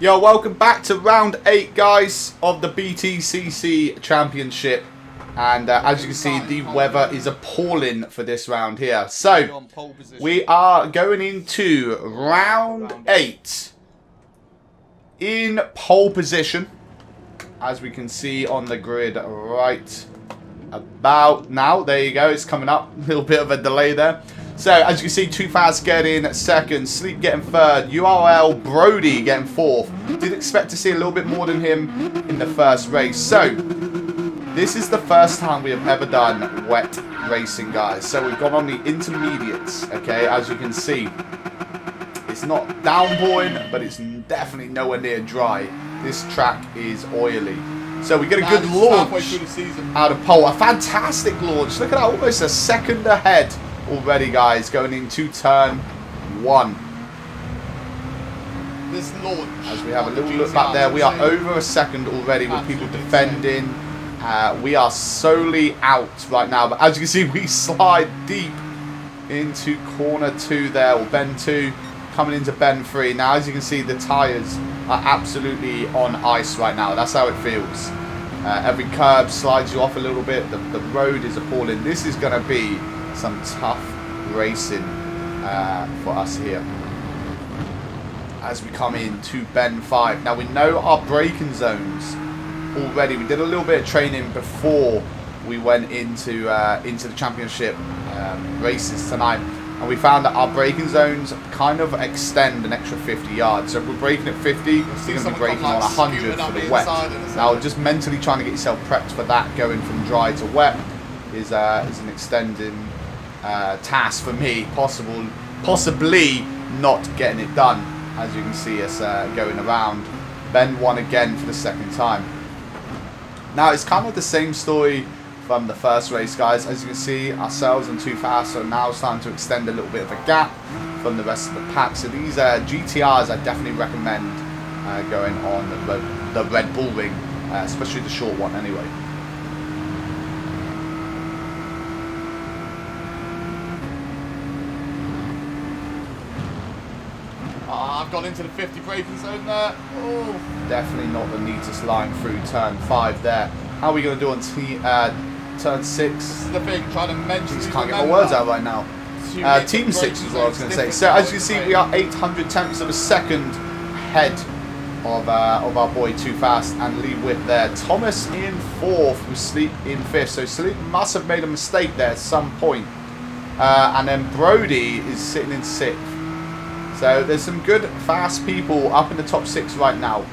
Yo, welcome back to round 8, guys, of the Btcc Championship. And as you can see, the weather is appalling for this round here. So, we are going into round 8 in pole position. As we can see on the grid right about now. There you go, it's coming up. A little bit of a delay there. So, as you can see, Too Fast getting second, Sleep getting third, URL Brody getting fourth. Did expect to see a little bit more than him in the first race. So, this is the first time we have ever done wet racing, guys. So, we've gone on the intermediates, okay, as you can see. It's not downpouring, but it's definitely nowhere near dry. This track is oily. So, we get a good launch out of pole. A fantastic launch. Look at that, almost a second ahead already, guys, going into turn 1. This launch, as we have a little look back there, we are over a second already with people defending. We are solely out right now, but as you can see, we slide deep into corner 2 there, or bend 2, coming into bend 3. Now, as you can see, the tyres are absolutely on ice right now. That's how it feels. Every curb slides you off a little bit. The road is appalling. This is going to be some tough racing for us here as we come into bend 5. Now, we know our braking zones already. We did a little bit of training before we went into the championship races tonight, and we found that our braking zones kind of extend an extra 50 yards. So if we're braking at 50, we're going to be braking on 100 for the wet. Now, just mentally trying to get yourself prepped for that, going from dry to wet, is an extending task for me. Possibly not getting it done, as you can see us going around bend 1 again for the second time. Now, it's kind of the same story from the first race, guys. As you can see, ourselves and Too Fast are now starting to extend a little bit of a gap from the rest of the pack. So these GTRs I definitely recommend going on the Red Bull ring, especially the short one anyway. I've gone into the 50 braking zone there. Oh. Definitely not the neatest line through turn 5 there. How are we going to do on turn 6? This is the thing, trying to mention. Just can't get my words out right now. Team 6 is what I was going to say. So as you can see, we are 800 tenths of a second ahead of our boy Too Fast and Lee Whip there. Thomas in 4th with Sleep in 5th. So Sleep must have made a mistake there at some point. And then Brody is sitting in 6th. So there's some good, fast people up in the top 6 right now.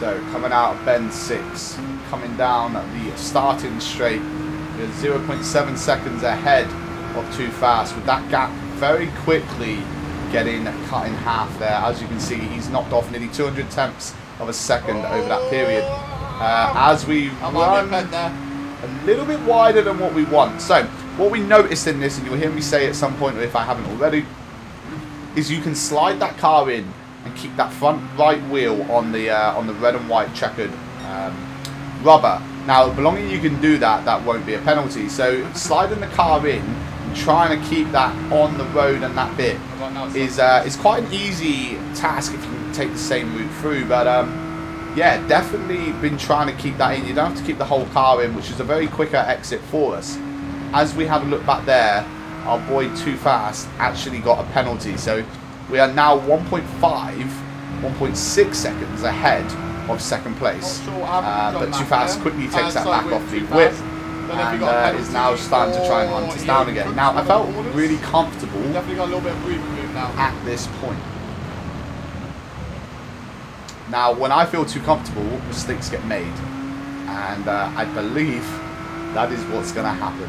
So coming out of bend 6, coming down the starting straight, we're 0.7 seconds ahead of Too Fast, with that gap very quickly getting cut in half there. As you can see, he's knocked off nearly 200 tenths of a second over that period. As we run a little bit wider than what we want. So what we noticed in this, and you'll hear me say at some point if I haven't already, is you can slide that car in and keep that front right wheel on the red and white checkered rubber. Now, belonging you can do that, that won't be a penalty. So sliding the car in and trying to keep that on the road and that bit is quite an easy task if you can take the same route through. But yeah, definitely been trying to keep that in. You don't have to keep the whole car in, which is a very quicker exit for us. As we have a look back there, our boy Too Fast actually got a penalty. So we are now 1.6 seconds ahead of second place. But Too Fast quickly takes that back off the whip and is now starting to try and hunt us down again. Now, I felt really comfortable at this point. Now, when I feel too comfortable, mistakes get made. And I believe that is what's going to happen.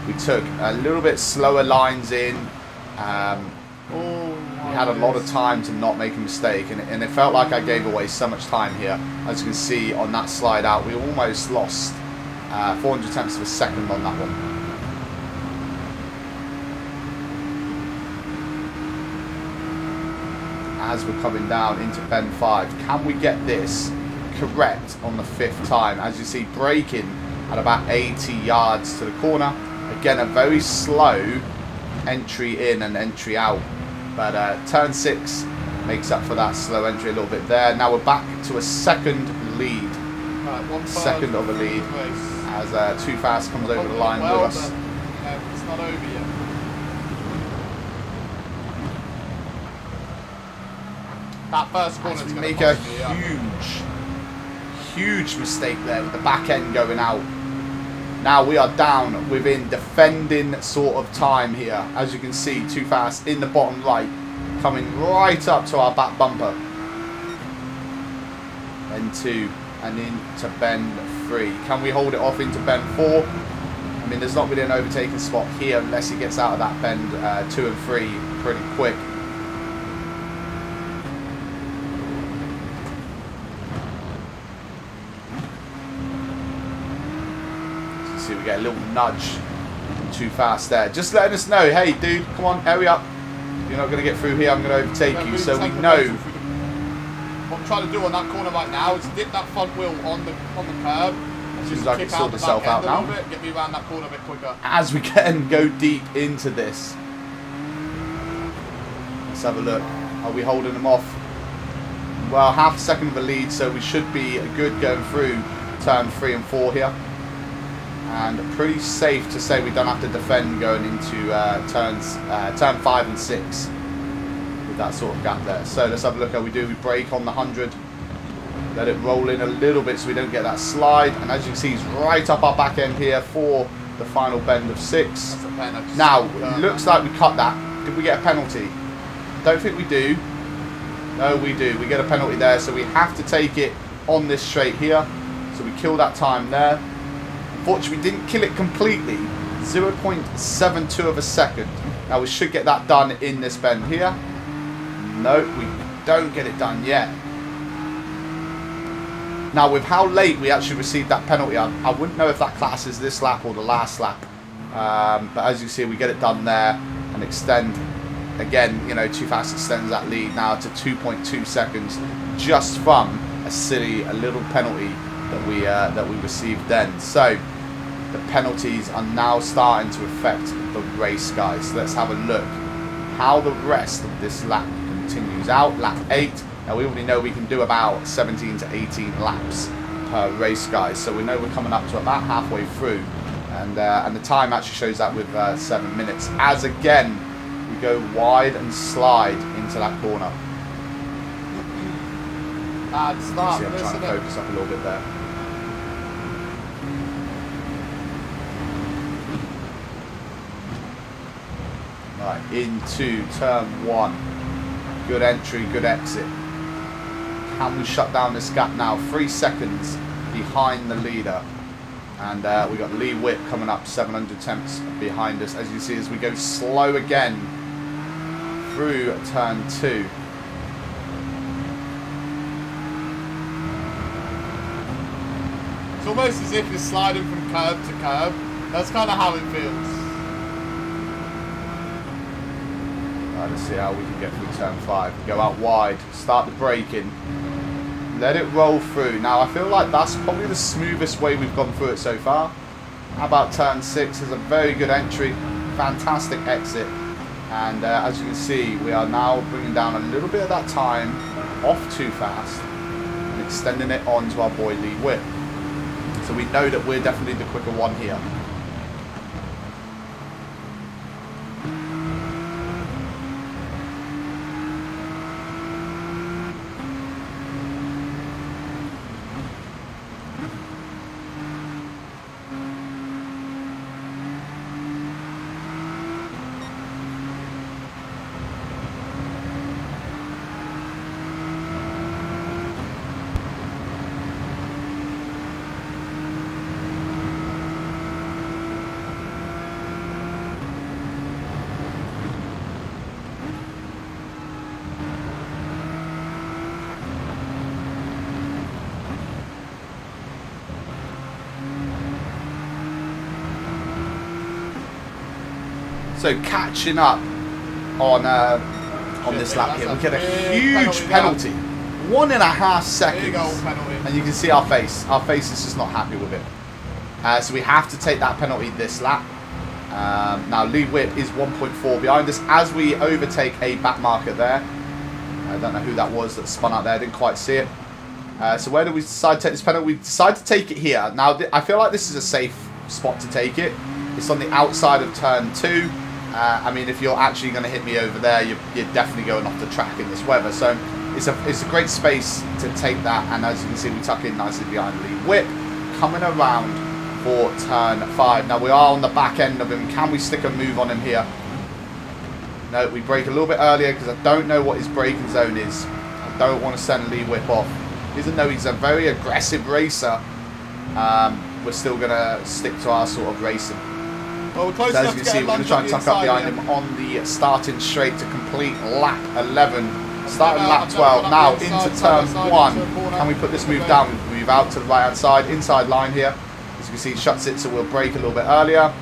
We took a little bit slower lines in, We had a lot of time to not make a mistake, and it felt like I gave away so much time here. As you can see on that slide out, we almost lost 400 tenths of a second on that one. As we're coming down into bend 5, can we get this correct on the 5th time? As you see, braking at about 80 yards to the corner. Again, a very slow entry in and entry out, but turn 6 makes up for that slow entry a little bit there. Now we're back to a second lead, second of a lead, as Too Fast comes over the line with us. It's not over yet. That first corner We make a huge mistake there with the back end going out. Now we are down within defending sort of time here. As you can see, Too Fast in the bottom right, coming right up to our back bumper. Bend 2 and into bend 3. Can we hold it off into bend 4? I mean, there's not really an overtaking spot here unless he gets out of that bend 2 and 3 pretty quick. See, we get a little nudge Too Fast there, just letting us know, hey dude, come on, hurry up, you're not going to get through here, I'm going to overtake you. So we know what I'm trying to do on that corner right now is dip that front wheel on the curb. Seems like it's sorted itself out now. Get me around that corner a bit quicker. As we can go deep into this, let's have a look. Are we holding them off? Well, half a second of a lead, so we should be good going through turn 3 and 4 here. And pretty safe to say we don't have to defend going into turn 5 and 6 with that sort of gap there. So let's have a look how we do. We brake on the 100, let it roll in a little bit so we don't get that slide. And as you can see, he's right up our back end here for the final bend of 6. Now, it looks like we cut that. Did we get a penalty? Don't think we do. No, we do. We get a penalty there, so we have to take it on this straight here. So we kill that time there. Unfortunately, we didn't kill it completely. 0.72 of a second. Now, we should get that done in this bend here. No, we don't get it done yet. Now, with how late we actually received that penalty, I wouldn't know if that classes this lap or the last lap. But as you see, we get it done there and extend. Again, you know, Too Fast extends that lead now to 2.2 seconds just from a little penalty that we received then. So the penalties are now starting to affect the race, guys. So let's have a look how the rest of this lap continues out. Lap 8. Now we already know we can do about 17 to 18 laps per race, guys. So we know we're coming up to about halfway through, and the time actually shows that with 7 minutes. As again, we go wide and slide into that corner. Bad start. See, I'm trying to focus up a little bit there. Right, into turn 1. Good entry, good exit. Can we shut down this gap now? 3 seconds behind the leader. And we got Lee Whip coming up 700 tenths behind us. As you see, as we go slow again through turn 2. It's almost as if you're sliding from curb to curb. That's kind of how it feels. Right, let's see how we can get through turn 5. Go out wide, start the braking, let it roll through. Now I feel like that's probably the smoothest way we've gone through it so far. How about turn 6? Is a very good entry, fantastic exit, and as you can see, we are now bringing down a little bit of that time off Too Fast and extending it on to our boy Lee Whip. So we know that we're definitely the quicker one here. So catching up on this lap here, we get a huge penalty. 1.5 seconds. Big old penalty. And you can see our face. Our face is just not happy with it. So we have to take that penalty this lap. Now Lee Whip is 1.4 behind us as we overtake a back marker there. I don't know who that was that spun out there. I didn't quite see it. So where do we decide to take this penalty? We decide to take it here. Now I feel like this is a safe spot to take it. It's on the outside of turn 2. I mean, if you're actually going to hit me over there, you're definitely going off the track in this weather. So it's a great space to take that. And as you can see, we tuck in nicely behind Lee Whip. Coming around for turn 5. Now we are on the back end of him. Can we stick a move on him here? No, we brake a little bit earlier because I don't know what his braking zone is. I don't want to send Lee Whip off. Even though he's a very aggressive racer, we're still going to stick to our sort of racing. Well, we're close so enough as you to can see, get we're going to try and tuck up behind him on the starting straight to complete lap 11. Starting lap 12. Now into turn 1. Can we put this move down? We move out to the right hand side, inside line here. As you can see, he shuts it, so we'll brake a little bit earlier.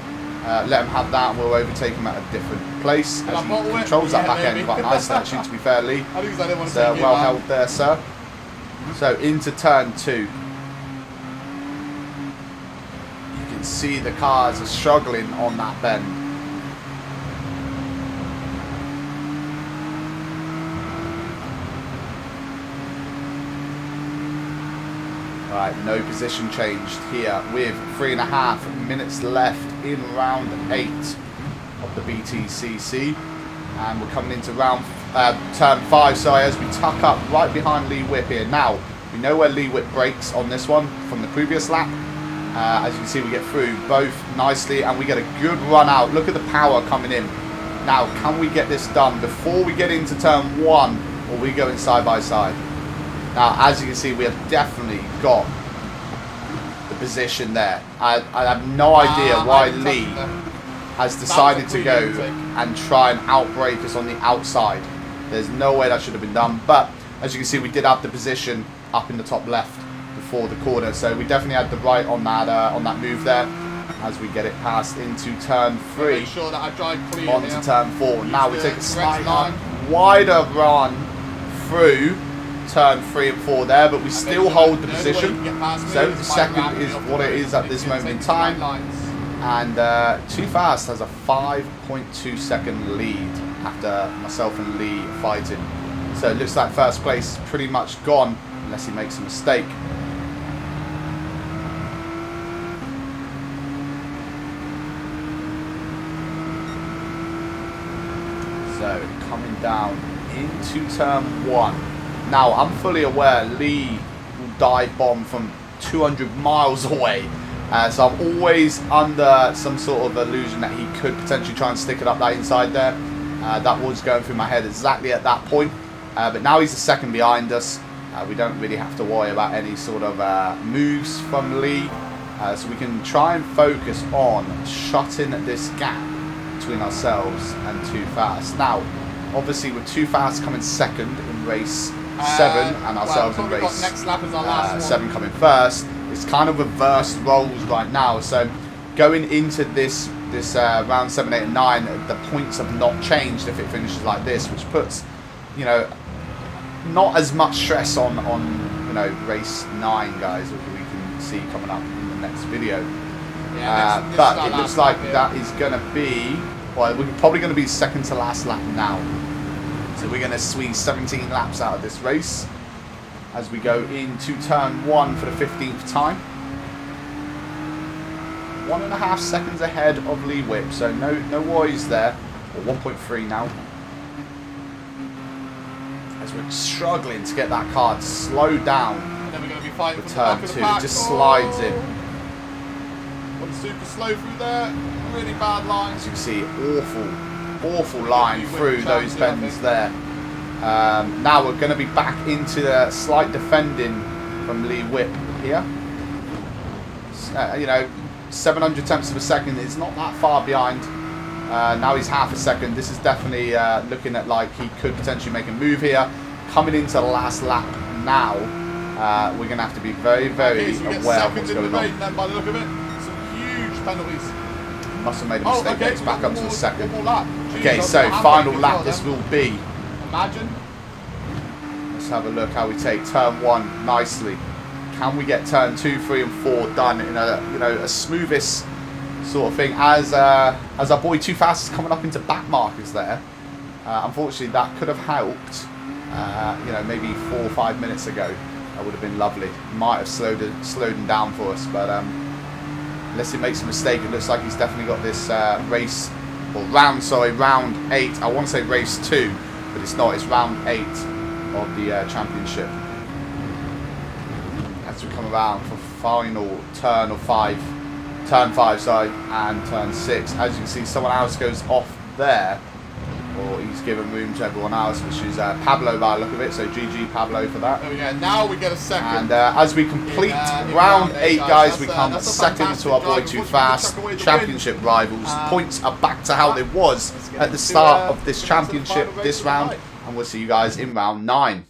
Let him have that, and we'll overtake him at a different place. As he controls that back end quite nicely, actually, to be fair, Lee. So well held there, sir. So into turn 2. You can see the cars are struggling on that bend. Right, no position changed here with 3.5 minutes left in round 8 of the Btcc, and we're coming into turn 5. Sorry, as we tuck up right behind Lee Whip here. Now we know where Lee Whip brakes on this one from the previous lap. As you can see, we get through both nicely, and we get a good run out. Look at the power coming in. Now, can we get this done before we get into turn 1, or we go in side by side? Now, as you can see, we have definitely got the position there. I have no idea why Lee has decided to go and try and outbrake us on the outside. There's no way that should have been done. But as you can see, we did have the position up in the top left before the corner. So we definitely had the right on that move there. As we get it past into turn 3. Make sure that I drive clear onto turn 4. Now we take a slightly wider run through turn 3 and 4 there, but we still hold the position. So the second is what it is at this moment in time, and Too Fast has a 5.2 second lead after myself and Lee fighting. So it looks like first place is pretty much gone unless he makes a mistake. So coming down into turn 1. Now, I'm fully aware Lee will dive bomb from 200 miles away. So I'm always under some sort of illusion that he could potentially try and stick it up that inside there. That was going through my head exactly at that point. But now he's a second behind us. We don't really have to worry about any sort of moves from Lee. So we can try and focus on shutting this gap between ourselves and Too Fast. Now, obviously with Too Fast coming second in race 7 and ourselves in race next lap is our last 7 coming first, it's kind of reversed roles right now. So going into this round 7, 8 and 9, the points have not changed if it finishes like this, which puts, you know, not as much stress on you know, race 9 guys, which we can see coming up in the next video. Yeah, but it looks like that is going to be, well, we're probably going to be second to last lap now. So we're going to squeeze 17 laps out of this race as we go into turn 1 for the 15th time. 1.5 seconds ahead of Lee Whip, so no worries there. Or 1.3 now. As we're struggling to get that car to slow down. And then we're going to be fighting with for the turn back of 2. the pack. It just slides in. Gone super slow through there. Really bad lines. As you can see, awful line through those bends there. Now we're going to be back into the slight defending from Lee Whip here. You know, 700 tenths of a second is not that far behind. Now he's half a second. This is definitely looking at like he could potentially make a move here. Coming into the last lap now, we're going to have to be very, very aware of what's going on. Then, by the look of it, some huge penalties. Must have made a mistake. It's back up to a second. One more lap. Jeez, Okay, I've so got final handbrake as lap well, this then. will be. Imagine. Let's have a look how we take turn 1 nicely. Can we get turn 2, 3, and 4 done in a a smoothest sort of thing? As our boy Too Fast is coming up into back markers there. Unfortunately, that could have helped. Maybe 4 or 5 minutes ago. That would have been lovely. Might have slowed him down for us, but unless he makes a mistake, it looks like he's definitely got this race or round 8. I want to say race 2, but it's not. It's round 8 of the championship. As we come around for final turn 5, and turn 6. As you can see, someone else goes off there, or he's given room to everyone else, which is Pablo by the look of it. So GG Pablo for that. There we go. Now we get a second. And as we complete round 8, guys, we come second to our boy Too Fast. Championship rivals. Points are back to how they was at the start of this championship this round, and we'll see you guys in round 9.